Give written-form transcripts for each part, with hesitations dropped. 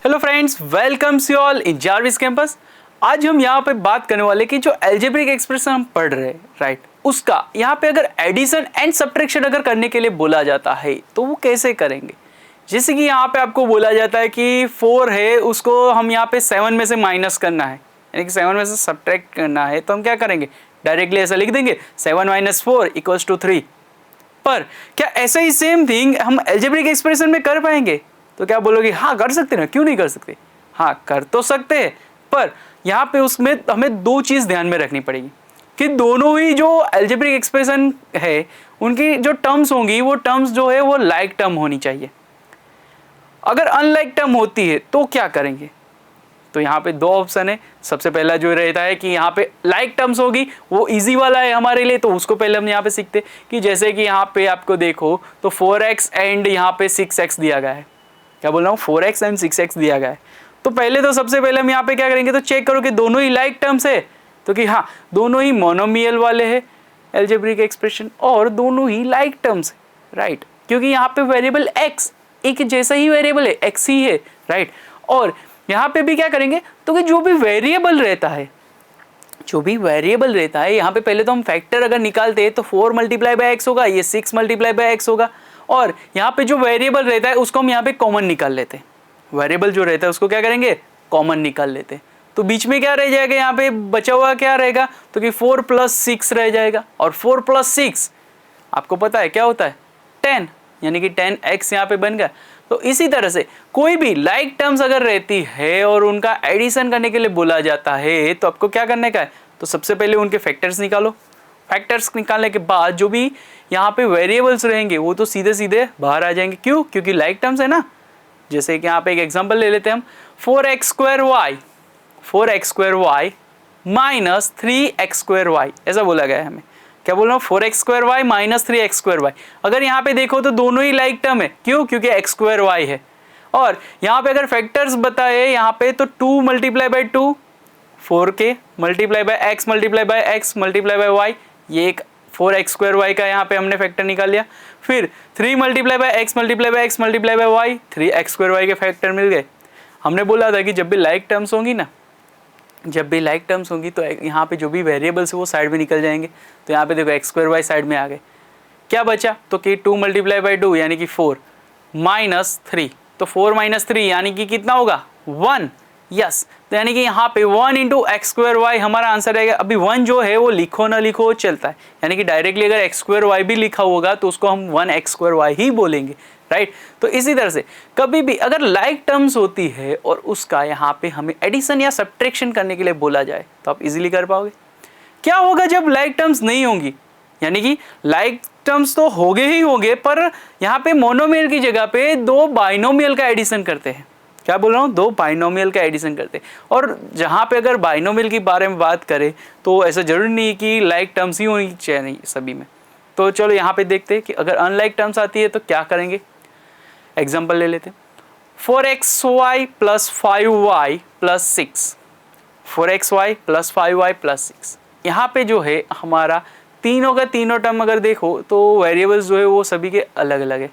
Hello friends, welcomes you all in Jarvis campus. आज हम यहाँ पे बात करने वाले कि जो एल्जेब्रिक एक्सप्रेशन हम पढ़ रहे हैं, राइट, उसका यहाँ पे अगर एडिशन एंड सब्ट्रैक्शन अगर करने के लिए बोला जाता है तो वो कैसे करेंगे। जैसे कि यहाँ पे आपको बोला जाता है कि 4 है, उसको हम यहाँ पे 7 में से माइनस करना है, यानी कि 7 में से सब्ट्रैक्ट करना है, तो हम क्या करेंगे, डायरेक्टली ऐसा लिख देंगे 7 - 4 = 3। पर क्या ऐसा ही सेम थिंग हम एल्जेब्रिक एक्सप्रेशन में कर पाएंगे? तो क्या बोलोगे, हाँ कर सकते ना, क्यों नहीं कर सकते। हाँ कर तो सकते हैं, पर यहाँ पे उसमें हमें दो चीज़ ध्यान में रखनी पड़ेगी कि दोनों ही जो एल्जेब्रिक एक्सप्रेशन है उनकी जो टर्म्स होंगी वो टर्म्स जो है वो लाइक टर्म होनी चाहिए। अगर अनलाइक टर्म होती है तो क्या करेंगे, तो यहाँ पे दो ऑप्शन है। सबसे पहला जो रहता है कि यहाँ पे लाइक टर्म्स होगी, वो इजी वाला है हमारे लिए, तो उसको पहले हम यहाँ पे सीखते कि जैसे कि यहाँ पे आपको देखो तो 4x एंड यहाँ पे 6x दिया गया है। क्या बोल रहा हूँ, 4x एंड 6x दिया गया है। तो पहले तो सबसे पहले हम यहाँ पे क्या करेंगे, तो चेक करो कि दोनों ही लाइक टर्म्स है, तो कि हाँ दोनों ही मोनोमियल वाले हैं एल्जेब्रिक एक्सप्रेशन और दोनों ही लाइक टर्म्स है, राइट, क्योंकि यहाँ पे वेरिएबल x एक जैसा ही वेरिएबल है, x ही है, राइट। और यहाँ पे भी क्या करेंगे, तो कि जो भी वेरिएबल रहता है यहाँ पे पहले तो हम फैक्टर अगर निकालते हैं तो 4 × x होगा, ये 6 × x होगा, और यहाँ पे जो वेरिएबल रहता है उसको हम यहाँ पे कॉमन निकाल लेते हैं। वेरिएबल जो रहता है उसको क्या करेंगे, कॉमन निकाल लेते हैं। तो बीच में क्या रह जाएगा, यहाँ पे बचा हुआ क्या रहेगा, तो कि 4 + 6 रह जाएगा, और 4 + 6 आपको पता है क्या होता है, 10, यानी कि 10x यहाँ पे बन गया। तो इसी तरह से कोई भी लाइक टर्म्स अगर रहती है और उनका एडिशन करने के लिए बोला जाता है तो आपको क्या करने का है, तो सबसे पहले उनके फैक्टर्स निकालो। फैक्टर्स निकालने के बाद जो भी यहाँ पे वेरिएबल्स रहेंगे वो तो सीधे सीधे बाहर आ जाएंगे। क्यों, क्योंकि लाइक टर्म्स है ना। जैसे कि यहाँ पे एक एग्जांपल ले लेते हैं हम, 4x² y - 3x² y, ऐसा बोला गया है हमें। क्या बोल रहा हूँ, 4x² y - 3x² y। अगर यहाँ पे देखो तो दोनों ही लाइक टर्म है, क्यों, क्योंकि x² y है। और यहाँ पे अगर फैक्टर्स बताए यहाँ पे तो 2 × 2 4k × x × x × y, ये एक 4x² y का यहाँ पे हमने फैक्टर निकाल लिया। फिर 3 × x × x × y, 3x² y के फैक्टर मिल गए। हमने बोला था कि जब भी लाइक टर्म्स होंगी तो यहाँ पे जो भी वेरिएबल्स है वो साइड में निकल जाएंगे। तो यहाँ पे देखो x² y साइड में आ गए, क्या बचा, तो कि 2 × 2 यानी कि 4 - 3, तो 4 - 3 यानी कि कितना होगा, 1। यस, तो यानी कि यहाँ पे 1 × x² y हमारा आंसर रहेगा। अभी 1 जो है वो लिखो ना लिखो चलता है, यानी कि डायरेक्टली अगर x² y भी लिखा होगा तो उसको हम 1x² y ही बोलेंगे, राइट। तो इसी तरह से कभी भी अगर लाइक टर्म्स होती है और उसका यहाँ पे हमें एडिशन या सब्ट्रैक्शन करने के लिए बोला जाए तो आप इजीली कर पाओगे। क्या होगा जब लाइक टर्म्स नहीं होंगी, यानी कि लाइक टर्म्स तो होंगे ही होंगे, पर यहाँ पे मोनोमियल की जगह पे दो बाइनोमियल का एडिशन करते हैं। क्या बोल रहा हूँ, दो बाइनोमियल का एडिशन करते हैं। और जहाँ पे अगर बाइनोमियल के बारे में बात करें तो ऐसा जरूरी नहीं कि लाइक टर्म्स ही होनी चाहिए सभी में। तो चलो यहाँ पे देखते हैं कि अगर अनलाइक टर्म्स आती है तो क्या करेंगे। एग्जाम्पल ले लेते हैं, 4xy + 5y + 6, 4xy + 5y + 6। यहाँ पे जो है हमारा तीनों का तीनों टर्म अगर देखो तो वेरिएबल्स जो है वो सभी के अलग अलग है।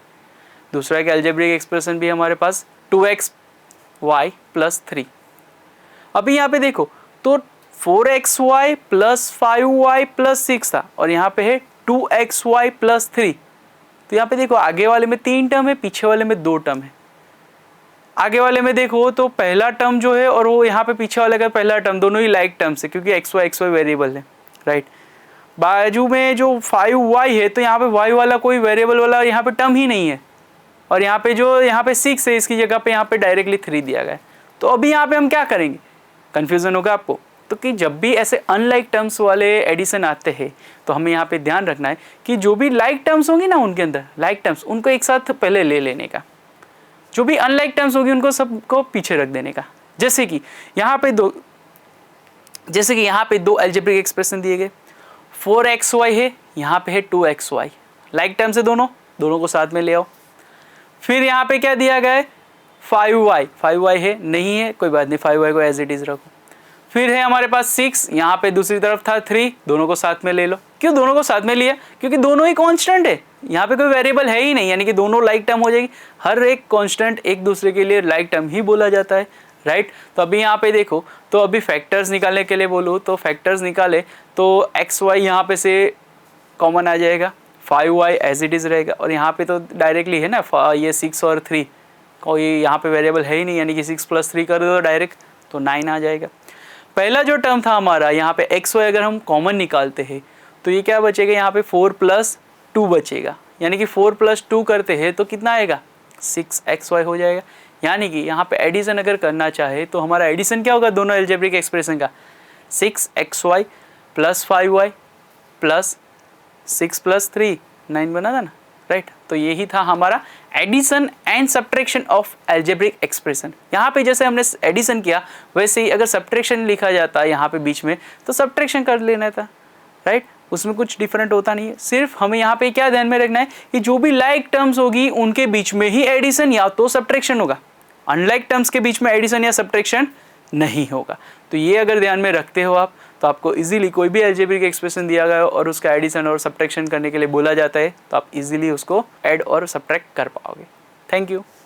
दूसरा एक एल्जेब्रिक एक्सप्रेशन भी हमारे पास 2xy + 3। अभी यहाँ पे देखो तो 4xy + 5y + 6 था और यहाँ पे है 2xy + 3। तो यहाँ पे देखो आगे वाले में 3 टर्म है, पीछे वाले में 2 टर्म है। आगे वाले में देखो तो पहला टर्म जो है और वो यहाँ पे पीछे वाले का पहला टर्म, दोनों ही लाइक टर्म्स है क्योंकि xy वेरिएबल है, राइट। बाजू में जो 5y है तो यहाँ पे y वाला कोई वेरिएबल वाला यहाँ पे टर्म ही नहीं है, और यहाँ पे जो यहाँ पे 6 है इसकी जगह पे यहाँ पे डायरेक्टली 3 दिया गया है। तो अभी यहाँ पे हम क्या करेंगे, कन्फ्यूजन होगा आपको। तो कि जब भी ऐसे अनलाइक टर्म्स वाले एडिशन आते हैं तो हमें यहाँ पे ध्यान रखना है कि जो भी लाइक टर्म्स होंगी ना उनके अंदर लाइक टर्म्स उनको एक साथ पहले ले लेने का, जो भी अनलाइक टर्म्स होगी उनको सबको पीछे रख देने का। जैसे कि यहाँ पे दो एल्जेब्रिक एक्सप्रेशन दिए गए, 4xy है, यहाँ पे है 2xy, लाइक टर्म्स है दोनों को साथ में ले आओ। फिर यहाँ पे क्या दिया गया है, 5y है, नहीं है कोई बात नहीं, 5y को एज इट इज रखो। फिर है हमारे पास 6, यहाँ पे दूसरी तरफ था 3, दोनों को साथ में ले लो। क्यों दोनों को साथ में लिया, क्योंकि दोनों ही कांस्टेंट है, यहाँ पे कोई वेरिएबल है ही नहीं, यानी कि दोनों लाइक टर्म हो जाएगी। हर एक कांस्टेंट एक दूसरे के लिए लाइक टर्म ही बोला जाता है, राइट। तो अभी यहाँ पे देखो, तो अभी फैक्टर्स निकालने के लिए बोलूँ तो फैक्टर्स निकाले तो एक्स वाई यहाँ पे से कॉमन आ जाएगा, 5y एज इट इज़ रहेगा, और यहाँ पे तो डायरेक्टली है ना ये 6 और 3, कोई यहाँ पे वेरिएबल है ही नहीं, यानी कि 6 + 3 कर दो डायरेक्ट तो 9 आ जाएगा। पहला जो टर्म था हमारा यहाँ पे एक्स वाई, अगर हम कॉमन निकालते हैं तो ये क्या बचेगा, यहाँ पे 4 + 2 बचेगा, यानी कि 4 + 2 करते हैं तो कितना आएगा, 6xy हो जाएगा। यानी कि यहाँ पे एडिशन अगर करना चाहे तो हमारा एडिशन क्या होगा दोनों अलजेब्रिक एक्सप्रेशन का, 6xy + 5y + 6 + 3 9 बना था ना, राइट। तो यही था हमारा addition and subtraction of algebraic expression. यहाँ पे जैसे हमने एडिशन किया वैसे ही अगर सब्ट्रैक्शन लिखा जाता है यहाँ पे बीच में तो सब्ट्रैक्शन कर लेना था, राइट। उसमें कुछ डिफरेंट होता नहीं है, सिर्फ हमें यहाँ पे क्या ध्यान में रखना है कि जो भी लाइक टर्म्स होगी उनके बीच में ही एडिशन या तो सब्ट्रैक्शन होगा, अनलाइक टर्म्स के बीच में एडिशन या सब्ट्रैक्शन नहीं होगा। तो ये अगर ध्यान में रखते हो आप तो आपको इजीली कोई भी अलजेब्रिक एक्सप्रेशन दिया गया हो और उसका एडिशन और सब्ट्रैक्शन करने के लिए बोला जाता है तो आप इजीली उसको ऐड और सब्ट्रैक्ट कर पाओगे। Thank you.